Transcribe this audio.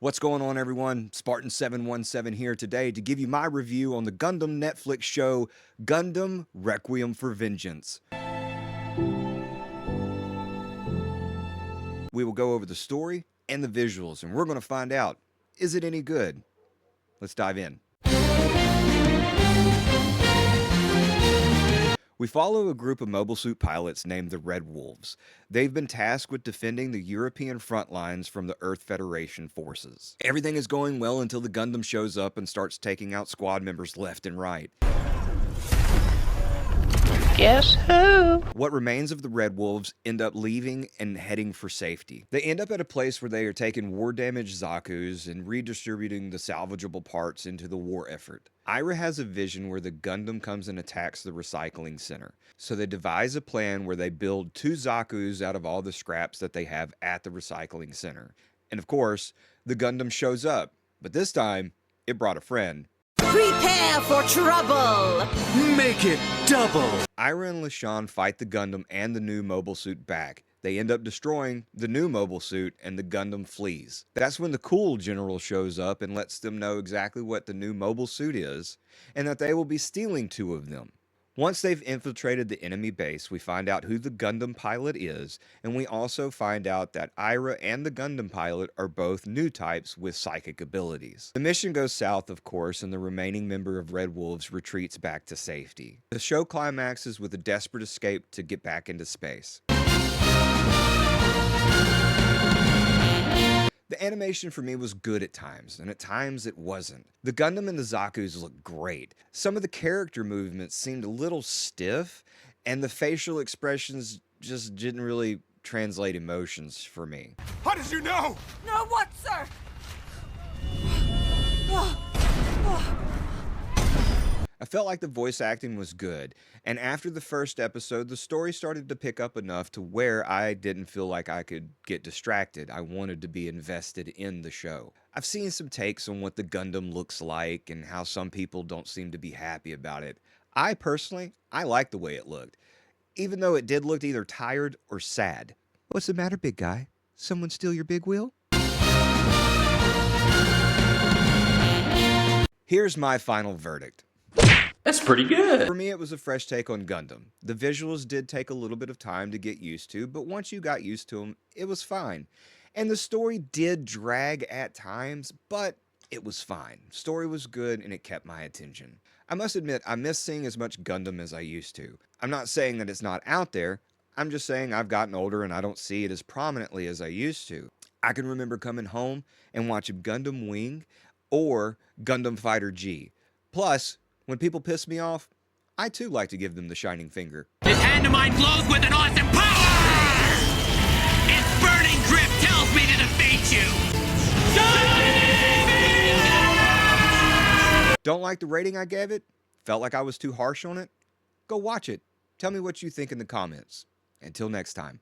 What's going on, everyone? Spartan717 here today to give you my review on the Gundam Netflix show Gundam Requiem for Vengeance. We will go over the story and the visuals, and we're going to find out, is it any good? Let's dive in. We follow a group of mobile suit pilots named the Red Wolves. They've been tasked with defending the European front lines from the Earth Federation forces. Everything is going well until the Gundam shows up and starts taking out squad members left and right. Guess who? What remains of the Red Wolves end up leaving and heading for safety. They end up at a place where they are taking war-damaged Zaku's and redistributing the salvageable parts into the war effort. Ira has a vision where the Gundam comes and attacks the recycling center. So they devise a plan where they build 2 Zaku's out of all the scraps that they have at the recycling center. And of course, the Gundam shows up, but this time, it brought a friend. Prepare for trouble! Make it double! Ira and LaShawn fight the Gundam and the new mobile suit back. They end up destroying the new mobile suit and the Gundam flees. That's when the cool general shows up and lets them know exactly what the new mobile suit is and that they will be stealing 2 of them. Once they've infiltrated the enemy base, we find out who the Gundam pilot is, and we also find out that Ira and the Gundam pilot are both new types with psychic abilities. The mission goes south, of course, and the remaining member of Red Wolves retreats back to safety. The show climaxes with a desperate escape to get back into space. The animation for me was good at times, and at times it wasn't. The Gundam and the Zaku's looked great. Some of the character movements seemed a little stiff, and the facial expressions just didn't really translate emotions for me. How did you know? No, what, sir? I felt like the voice acting was good, and after the first episode, the story started to pick up enough to where I didn't feel like I could get distracted. I wanted to be invested in the show. I've seen some takes on what the Gundam looks like and how some people don't seem to be happy about it. I like the way it looked, even though it did look either tired or sad. What's the matter, big guy? Someone steal your big wheel? Here's my final verdict. That's pretty good. For me, it was a fresh take on Gundam. The visuals did take a little bit of time to get used to, but once you got used to them, it was fine. And the story did drag at times, but it was fine. Story was good and it kept my attention. I must admit, I miss seeing as much Gundam as I used to. I'm not saying that it's not out there. I'm just saying I've gotten older and I don't see it as prominently as I used to. I can remember coming home and watching Gundam Wing or Gundam Fighter G. Plus, when people piss me off, I too like to give them the shining finger. His hand of mine glows with an awesome power! Its burning grip tells me to defeat you! Don't like the rating I gave it? Felt like I was too harsh on it? Go watch it. Tell me what you think in the comments. Until next time.